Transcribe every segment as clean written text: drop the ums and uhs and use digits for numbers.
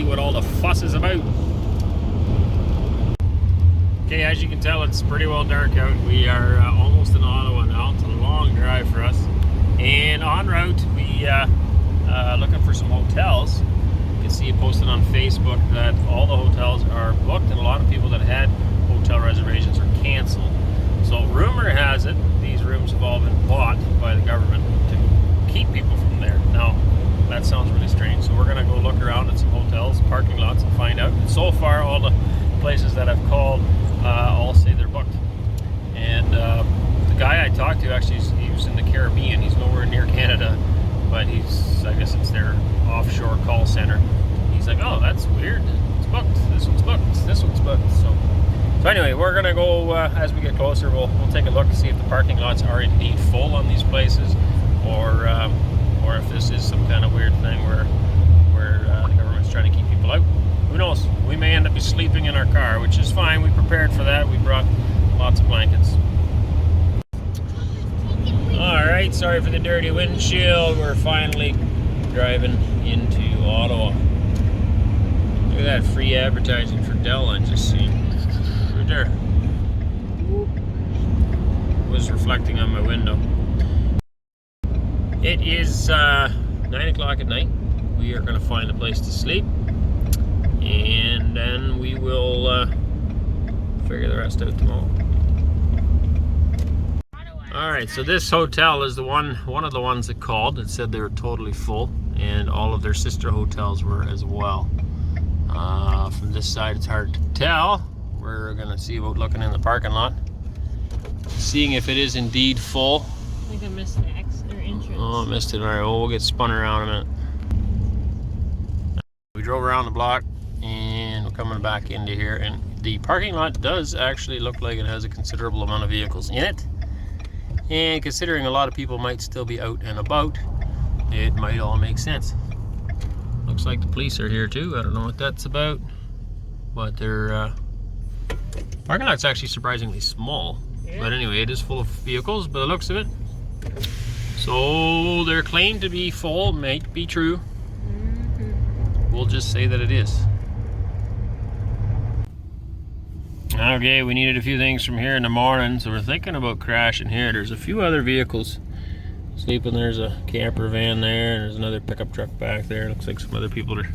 see what all the fuss is about. Okay, as you can tell, it's pretty well dark out. We are almost in Ottawa now. It's a long drive for us. And en route, we looking for some hotels. You can see it posted on Facebook that all the hotels are booked, and a lot of people that had hotel reservations are canceled. So rumor has it these rooms have all been bought by the government to keep people from there. Now, that sounds really strange. So we're gonna go look around at some hotels, parking lots, and find out. And so far, all the places that I've called all say they're booked. And the guy I talked to, actually, he was in the Caribbean. He's nowhere near Canada, but I guess it's their offshore call center. He's like, oh, that's weird. It's booked. This one's booked. This one's booked. So anyway, we're gonna go as we get closer. We'll take a look and see if the parking lots are indeed full on these places, or if this is some kind of weird thing where the government's trying to keep people out. Who knows? We may end up sleeping in our car, which is fine. We prepared for that. We brought lots of blankets. Alright, sorry for the dirty windshield. We're finally driving into Ottawa. Look at that free advertising for Dell I just seen. Right there. It was reflecting on my window. It is 9 o'clock at night. We are going to find a place to sleep, and then we will figure the rest out tomorrow. Alright, so this hotel is one of the ones that called and said they were totally full, and all of their sister hotels were as well. From this side it's hard to tell. We're gonna see about looking in the parking lot, seeing if it is indeed full. I think I missed the exit or entrance. Oh, I missed it. Alright, well, we'll get spun around a minute. We drove around the block and we're coming back into here, and the parking lot does actually look like it has a considerable amount of vehicles in it. And considering a lot of people might still be out and about, it might all make sense. Looks like the police are here too. I don't know what that's about, but their parking lot's actually surprisingly small. Yeah. But anyway, it is full of vehicles by the looks of it. So their claim to be full might be true. We'll just say that it is. Okay, we needed a few things from here in the morning, so we're thinking about crashing here. There's a few other vehicles sleeping. There's a camper van there, and there's another pickup truck back there. Looks like some other people are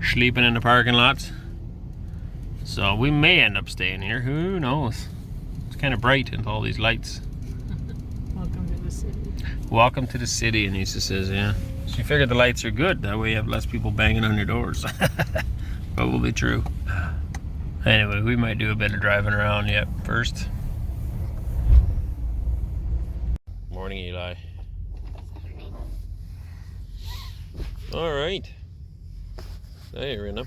sleeping in the parking lots. So we may end up staying here. Who knows? It's kind of bright with all these lights. Welcome to the city. Welcome to the city, Anissa says, yeah. She figured the lights are good. That way you have less people banging on your doors. Probably true. Anyway, we might do a bit of driving around yet first. Morning, Eli. All right. Hey, Rina.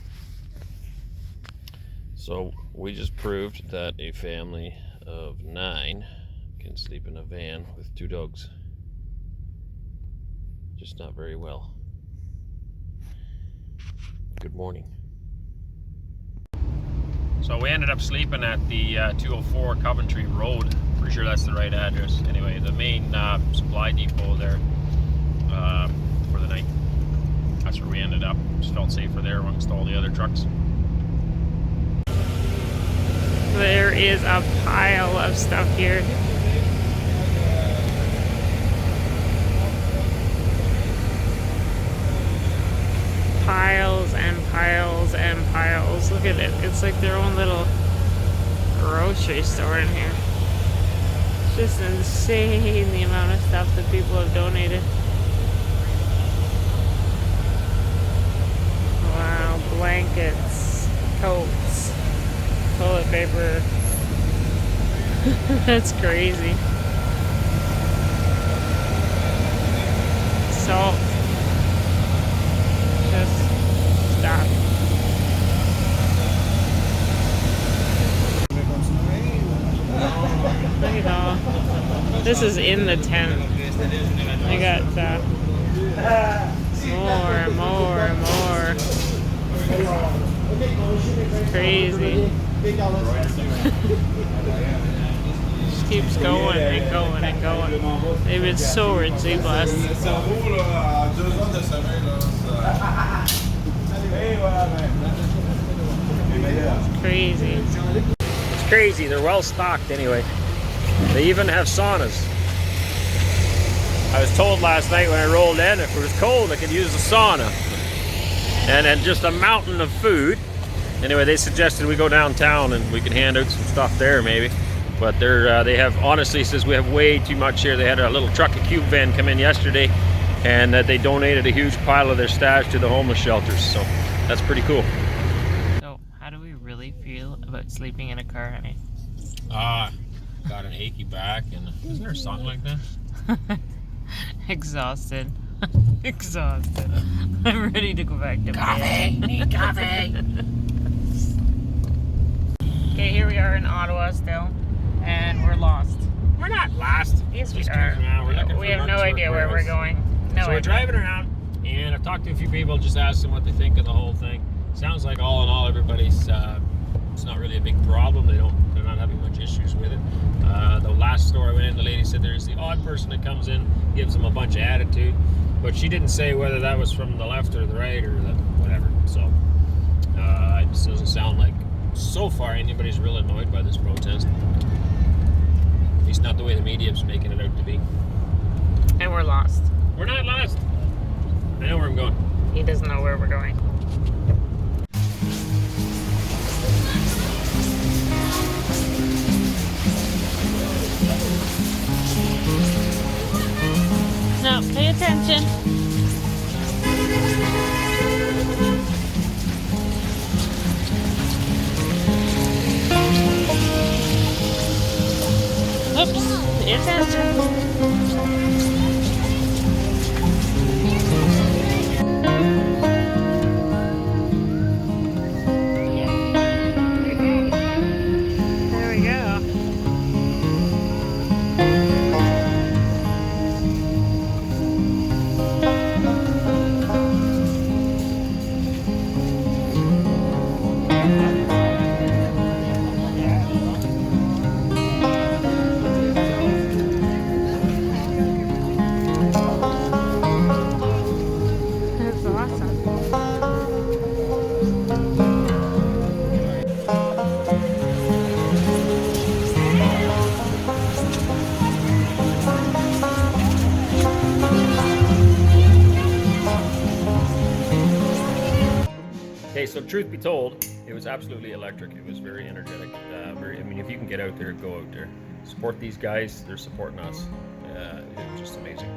So we just proved that a family of 9 can sleep in a van with 2 dogs. Just not very well. Good morning. So we ended up sleeping at the 204 Coventry Road. Pretty sure that's the right address. Anyway, the main supply depot there for the night. That's where we ended up. Just felt safer there amongst all the other trucks. There is a pile of stuff here. Piles and piles and piles. Look at it. It's like their own little grocery store in here. It's just insane the amount of stuff that people have donated. Wow, blankets, coats, toilet paper. That's crazy. Salt. Just stop. Look at all. This is in the tent. I got more. It's crazy. Just keeps going and going and going. They've been so richly blessed. It's crazy. It's crazy. They're well stocked anyway. They even have saunas. I was told last night when I rolled in, if it was cold, I could use the sauna. And then just a mountain of food. Anyway, they suggested we go downtown and we can hand out some stuff there maybe. But they have, honestly, says we have way too much here. They had a little truck, a cube van come in yesterday, and they donated a huge pile of their stash to the homeless shelters. So that's pretty cool. So, how do we really feel about sleeping in a car, honey? Got an achy back, and isn't there a song like that? Exhausted. Exhausted. I'm ready to go back to bed. Coffee! Need coffee! Okay, here we are in Ottawa still, and we're lost. We're not lost. Yes, we Just are. cruising around. We're looking We for have no Marksburg idea where we're Railways. going. No So we're idea. driving around, and I've talked to a few people, just asked them what they think of the whole thing. Sounds like all in all, everybody's, it's not really a big problem. They're not having much issues with it. The last store I went in, the lady said there's the odd person that comes in, gives them a bunch of attitude, but she didn't say whether that was from the left or the right or the whatever. So it just doesn't sound like so far anybody's real annoyed by this protest. At least not the way the media's making it out to be. And we're lost. We're not lost. I know where I'm going. He doesn't know where we're going. No, pay attention. Oops, pay attention. There we go. That's awesome. Okay, so truth be told, it was absolutely electric. It was very energetic. I mean, if you can get out there, go out there. Support these guys. They're supporting us. It was just amazing.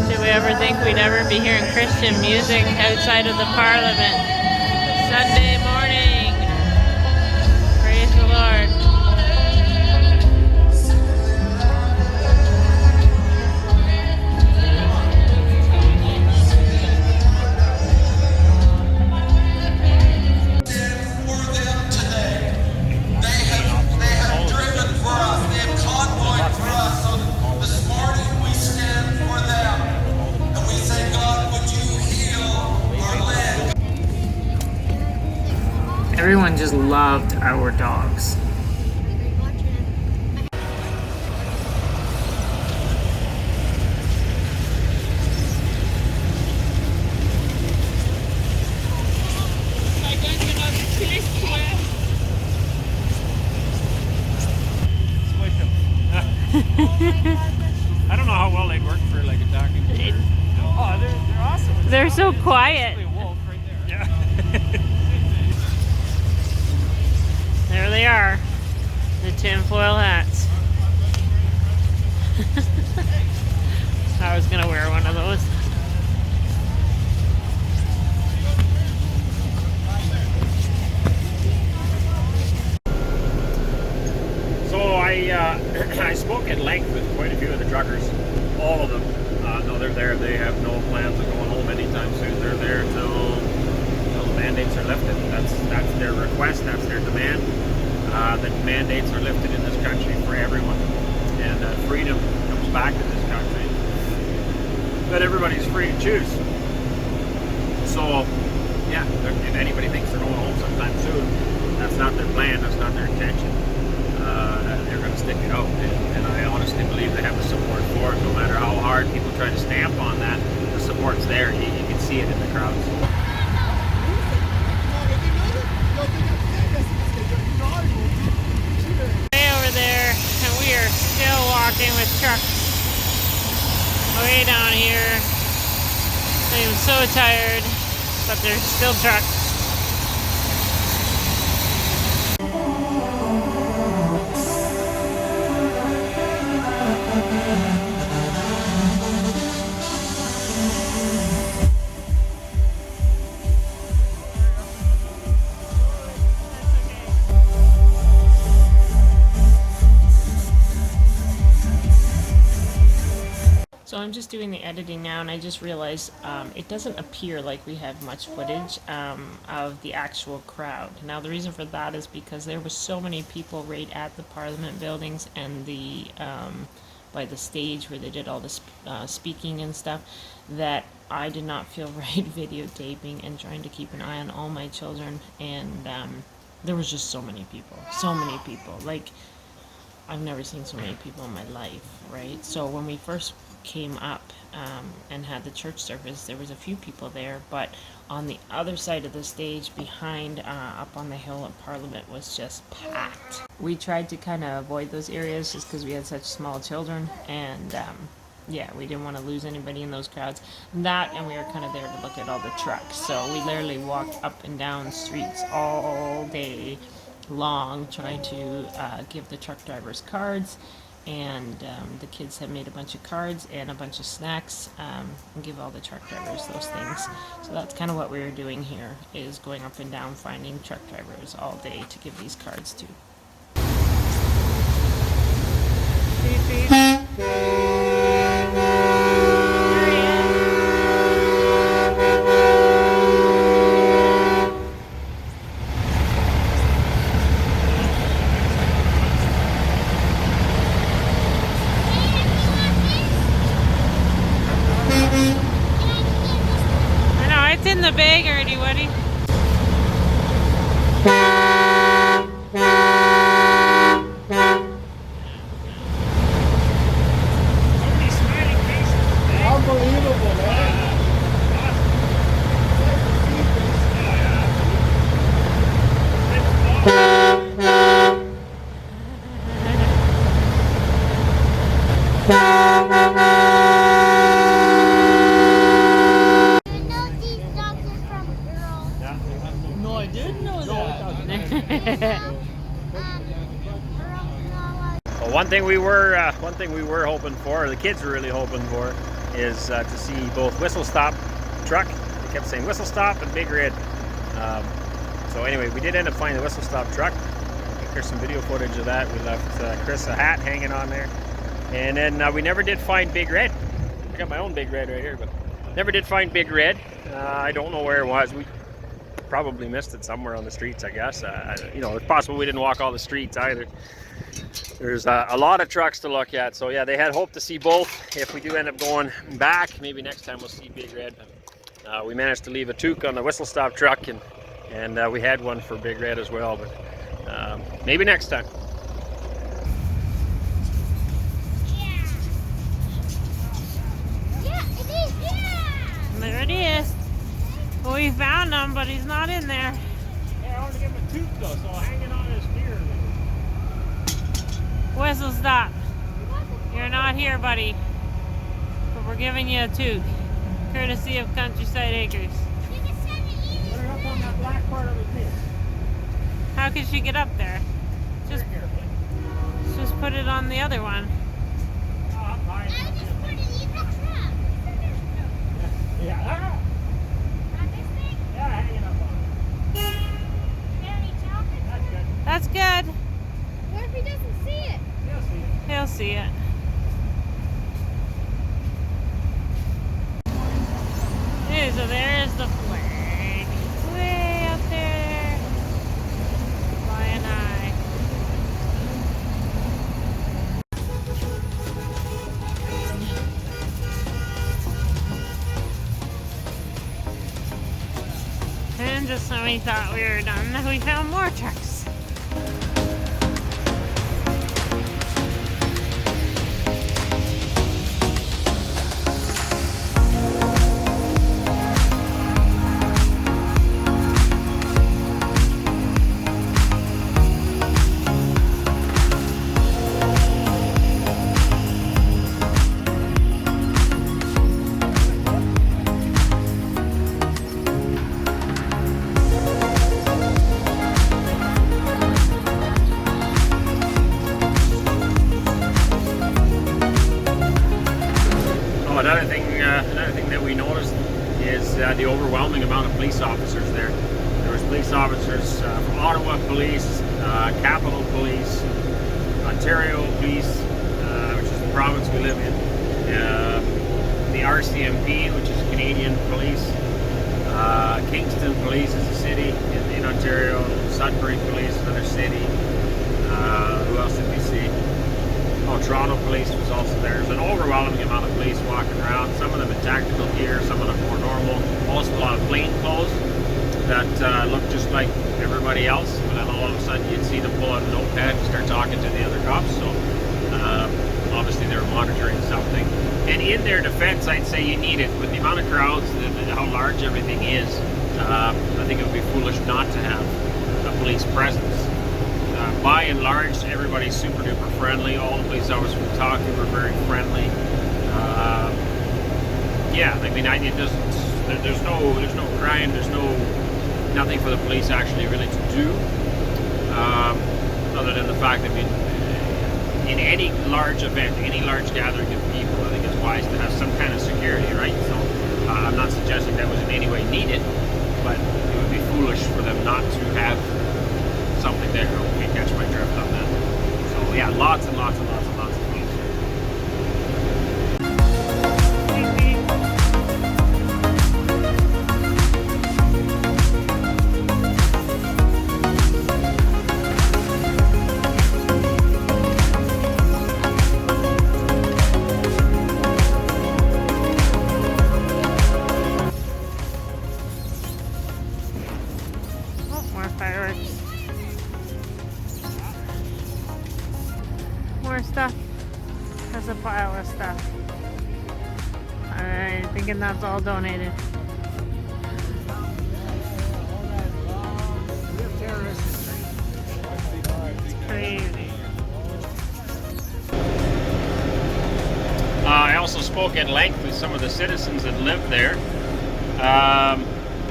Did we ever think we'd ever be hearing Christian music outside of the Parliament? Sunday morning. Praise the Lord. For them today. They have driven for us. They have convoyed for us. So this morning we stand for them. And we say, God, would you heal our land? Everyone just loved our dogs. I don't know how well they'd work for like attacking. Oh, they're awesome. They're so quiet. A wolf right there. Yeah. There they are. The tinfoil hats. I was gonna wear one of those. So I spoke at length with quite a few of the truckers. All of them. No, they're there. They have no plans of going home anytime soon. They're there till the mandates are lifted. their request, that's their demand, that mandates are lifted in this country for everyone, and freedom comes back to this country, that everybody's free to choose. So yeah, if anybody thinks they're going home sometime soon, that's not their plan, that's not their intention. They're going to stick it out, and I honestly believe they have the support for it. No matter how hard people try to stamp on that, the support's there. You can see it in the crowds. Way over there, and we are still walking with trucks way down here. I am so tired, but there's still trucks. So I'm just doing the editing now, and I just realized it doesn't appear like we have much footage of the actual crowd. Now the reason for that is because there were so many people right at the Parliament buildings and the by the stage where they did all the speaking and stuff, that I did not feel right videotaping and trying to keep an eye on all my children, and there was just so many people, like I've never seen so many people in my life, right? So when we first came up and had the church service, there was a few people there, but on the other side of the stage behind up on the hill at Parliament was just packed. We tried to kind of avoid those areas just because we had such small children, and yeah, we didn't want to lose anybody in those crowds. That, and we were kind of there to look at all the trucks, so we literally walked up and down streets all day long trying to give the truck drivers cards, and the kids have made a bunch of cards and a bunch of snacks and give all the truck drivers those things. So that's kind of what we were doing here, is going up and down finding truck drivers all day to give these cards to. Beep, beep. In the bag already, Woody. Unbelievable, man. Well, one thing we were hoping for, the kids were really hoping for, is to see both whistle stop truck. They kept saying whistle stop and Big Red. So anyway, we did end up finding the whistle stop truck. I think there's some video footage of that. We left Chris a hat hanging on there, and then we never did find Big Red. I got my own Big Red right here, but never did find Big Red. I don't know where it was. We probably missed it somewhere on the streets, I guess. You know, it's possible we didn't walk all the streets either. There's a lot of trucks to look at, so yeah, they had hoped to see both. If we do end up going back, maybe next time we'll see Big Red. We managed to leave a toque on the whistle stop truck, and we had one for Big Red as well, but maybe next time. Yeah, it is, yeah! There it is. Well, we found him, but he's not in there. Yeah, I want to give him a toque though, so hanging on his ear. Whistle stop. You're not here, buddy. But we're giving you a toque, courtesy of Countryside Acres. Put her up on that black part of his ear. How could she get up there? Just put it on the other one. I just put it in the truck. Yeah. On this thing? Yeah, hanging up on it. Very chocolate. That's good. That's good. What if he doesn't see it? He'll see it. He'll see it. Okay, so there is the flag. Way up there. just when we thought we were done, we found more trucks. Another thing that we noticed is the overwhelming amount of police officers there. There was police officers from Ottawa Police, Capital Police, Ontario Police, which is the province we live in, the RCMP, which is Canadian Police, Kingston Police is a city in Ontario, Sudbury Police, another city. Who else did we see? Oh, Toronto Police was also there. There's an overwhelming amount of police walking around, some of them in tactical gear, some of them more normal. Also a lot of plain clothes that look just like everybody else, but then all of a sudden you'd see them pull out a notepad and start talking to the other cops, so obviously they're monitoring something. And in their defense, I'd say you need it. With the amount of crowds, how large everything is, I think it would be foolish not to have a police presence. By and large, everybody's super duper friendly. All the police officers we talked to were very friendly. Yeah, I mean, it doesn't. There's no crime. There's nothing for the police actually really to do, other than the fact that in any large event, any large gathering of people, I think it's wise to have some kind of security, right? So I'm not suggesting that was in any way needed, but it would be foolish for them not to have something there. Hope you catch my drift on that. So yeah, lots and lots and lots and lots of police. Oh, more fireworks. More stuff. There's a pile of stuff. I'm thinking that's all donated. It's crazy. I also spoke at length with some of the citizens that live there. I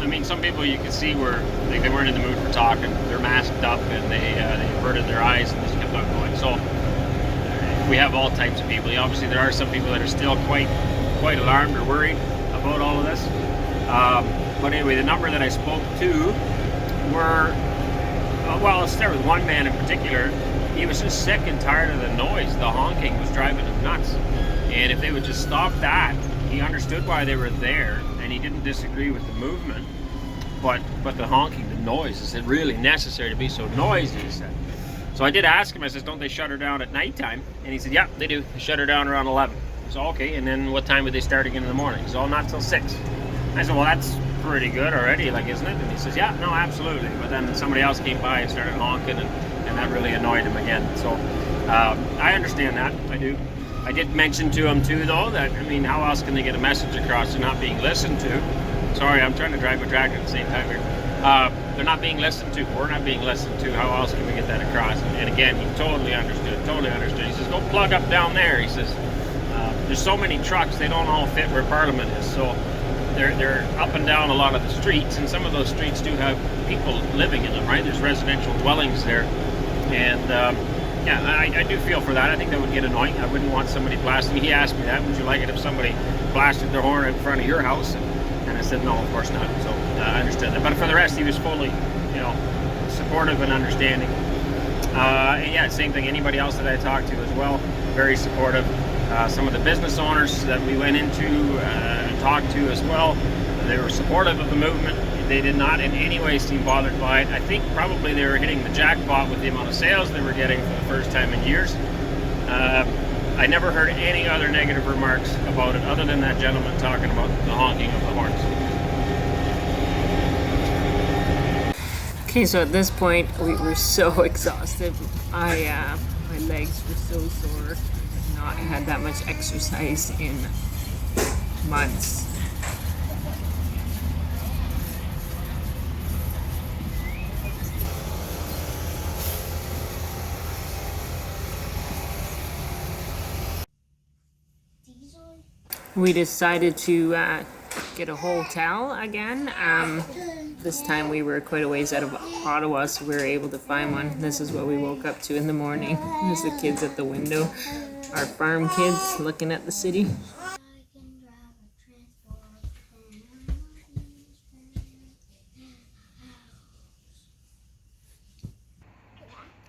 mean, some people you could see were they weren't in the mood for talking. They're masked up and they averted their eyes and just kept on going. So we have all types of people. Obviously, there are some people that are still quite alarmed or worried about all of this. But anyway, the number that I spoke to were well, let's start with one man in particular. He was just sick and tired of the noise. The honking was driving him nuts. And if they would just stop that, he understood why they were there, and he didn't disagree with the movement. But the honking, the noise, is it really necessary to be so noisy? He said. So I did ask him. I said, "Don't they shut her down at nighttime?" And he said, "Yeah, they do. They shut her down around 11." I said, "Okay, and then what time would they start again in the morning?" He said, "Oh, not till 6." I said, "Well, that's pretty good already, like, isn't it?" And he says, "Yeah, no, absolutely." But then somebody else came by and started honking, and that really annoyed him again. So I understand that. I do. I did mention to him too, though, that I mean, how else can they get a message across? They're not being listened to. Sorry, I'm trying to drive a tractor at the same time here. They're not being listened to. We're not being listened to. How else can we get that across? And again, he totally understood. Totally understood. He says, "Go plug up down there." He says, "There's so many trucks, they don't all fit where Parliament is." So they're up and down a lot of the streets, and some of those streets do have people living in them, right? There's residential dwellings there, and yeah, I do feel for that. I think that would get annoying. I wouldn't want somebody blasting. He asked me that. Would you like it if somebody blasted their horn in front of your house? And I said, no, of course not. So I understood that. But for the rest, he was fully, supportive and understanding. And yeah, same thing. Anybody else that I talked to as well, very supportive. Some of the business owners that we went into and talked to as well, they were supportive of the movement. They did not in any way seem bothered by it. I think probably they were hitting the jackpot with the amount of sales they were getting for the first time in years. I never heard any other negative remarks about it other than that gentleman talking about the honking of the horns. Okay, so at this point we were so exhausted. My legs were so sore. I've not had that much exercise in months. We decided to get a hotel again. This time we were quite a ways out of Ottawa, so we were able to find one. This is what we woke up to in the morning. There's the kids at the window, our farm kids looking at the city.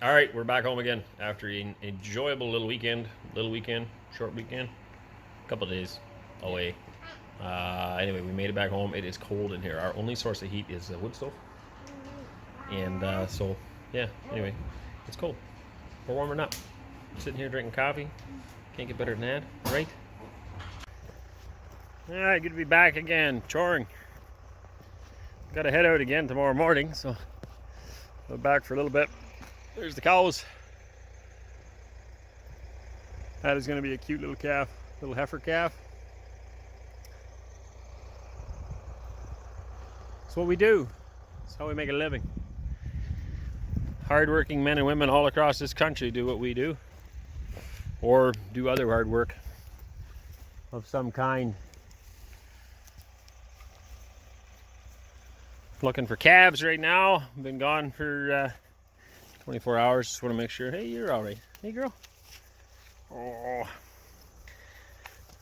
All right, we're back home again after an enjoyable little weekend, short weekend, couple of days away. Anyway, we made it back home. It is cold in here. Our only source of heat is a wood stove. And so, yeah, anyway, it's cold. We're warming up. Sitting here drinking coffee. Can't get better than that, right? All right, good to be back again, choring. Got to head out again tomorrow morning, so we're back for a little bit. There's the cows. That is going to be a cute little calf, little heifer calf. It's what we do. It's how we make a living. Hardworking men and women all across this country do what we do, or do other hard work of some kind. Looking for calves right now. Been gone for 24 hours. Just want to make sure. Hey, you're all right. Hey, girl. Oh,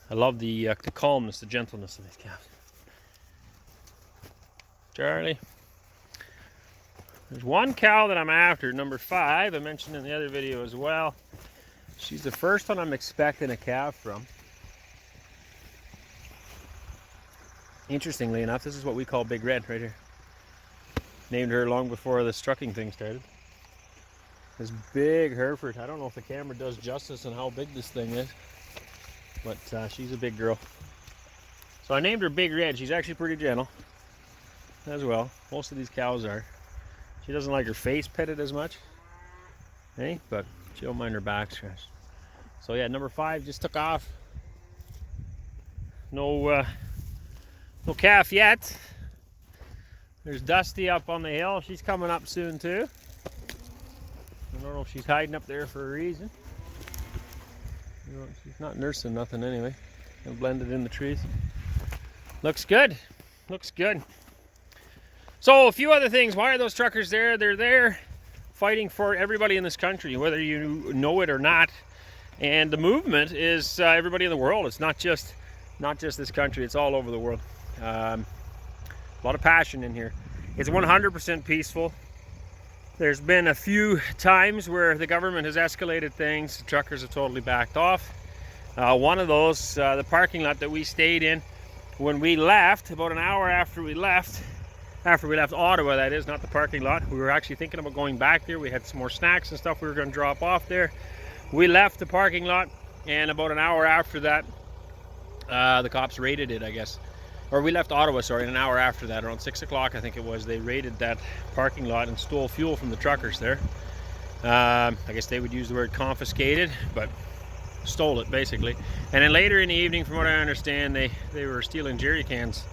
I love the calmness, the gentleness of these calves. Charlie. There's one cow that I'm after, number 5. I mentioned in the other video as well. She's the first one I'm expecting a calf from. Interestingly enough, this is what we call Big Red right here. Named her long before this trucking thing started. This big Hereford. I don't know if the camera does justice on how big this thing is, but she's a big girl. So I named her Big Red. She's actually pretty gentle as well. Most of these cows are. She doesn't like her face petted as much, hey, but she don't mind her back scratch. So yeah, number 5 just took off. No calf yet. There's Dusty up on the hill. She's coming up soon too. I don't know if she's hiding up there for a reason. You know, she's not nursing nothing anyway. And blended in the trees. Looks good. Looks good. So a few other things. Why are those truckers there? They're there fighting for everybody in this country, whether you know it or not. And the movement is everybody in the world. It's not just this country. It's all over the world. A lot of passion in here. It's 100% peaceful. There's been a few times where the government has escalated things. The truckers have totally backed off. One of those, the parking lot that we stayed in when we left, about an hour after we left Ottawa, that is, not the parking lot. We were actually thinking about going back there. We had some more snacks and stuff we were going to drop off there. We left the parking lot, and about an hour after that, the cops raided it, I guess. Or we left Ottawa, sorry, and an hour after that, around 6 o'clock, I think it was, they raided that parking lot and stole fuel from the truckers there. I guess they would use the word confiscated, but stole it, basically. And then later in the evening, from what I understand, they were stealing jerry cans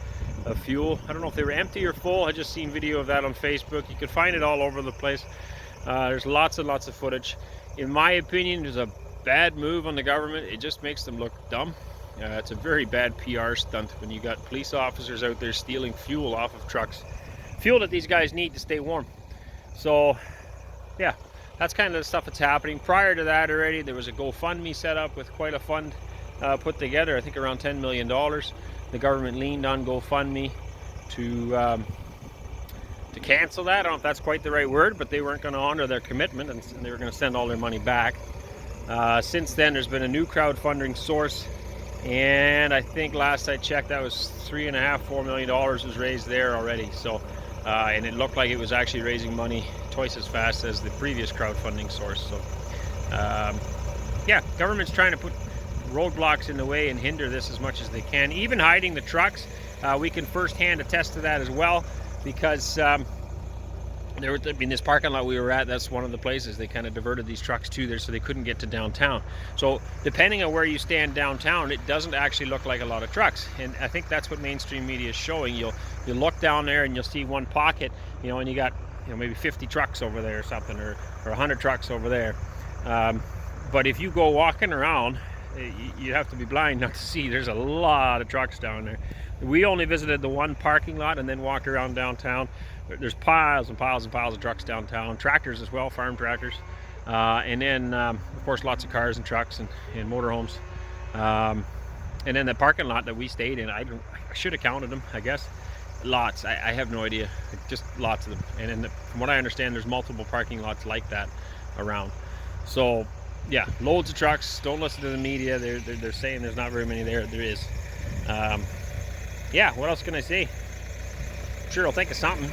of fuel. I don't know if they were empty or full. I just seen video of that on Facebook. You can find it all over the place. There's lots and lots of footage. In my opinion, it's a bad move on the government. It just makes them look dumb. It's a very bad PR stunt when you got police officers out there stealing fuel off of trucks. Fuel that these guys need to stay warm. So, yeah, that's kind of the stuff that's happening. Prior to that already, there was a GoFundMe set up with quite a fund put together, I think around $10 million. The government leaned on GoFundMe to cancel that. I don't know if that's quite the right word, but they weren't going to honor their commitment, and they were going to send all their money back. Since then, there's been a new crowdfunding source. And I think last I checked, that was $3.5–4 million was raised there already. So, and it looked like it was actually raising money twice as fast as the previous crowdfunding source. So, yeah, government's trying to put roadblocks in the way and hinder this as much as they can. Even hiding the trucks, we can firsthand attest to that as well, because the I mean, this parking lot we were at, that's one of the places they kind of diverted these trucks to there so they couldn't get to downtown. So depending on where you stand downtown, it doesn't actually look like a lot of trucks. And I think that's what mainstream media is showing. You'll look down there and you'll see one pocket, you know, and you got, you know, maybe 50 trucks over there or something, or 100 trucks over there. But if you go walking around, you have to be blind not to see. There's a lot of trucks down there. We only visited the one parking lot and then walked around downtown. There's piles and piles and piles of trucks downtown, tractors as well, farm tractors, and then of course lots of cars and trucks and motorhomes. And then the parking lot that we stayed in, I should have counted them, I guess. Lots. I have no idea. Just lots of them. And then from what I understand, there's multiple parking lots like that around. So yeah, loads of trucks. Don't listen to the media. They're saying there's not very many there. There is. Yeah, what else can I say? Sure, I'll think of something.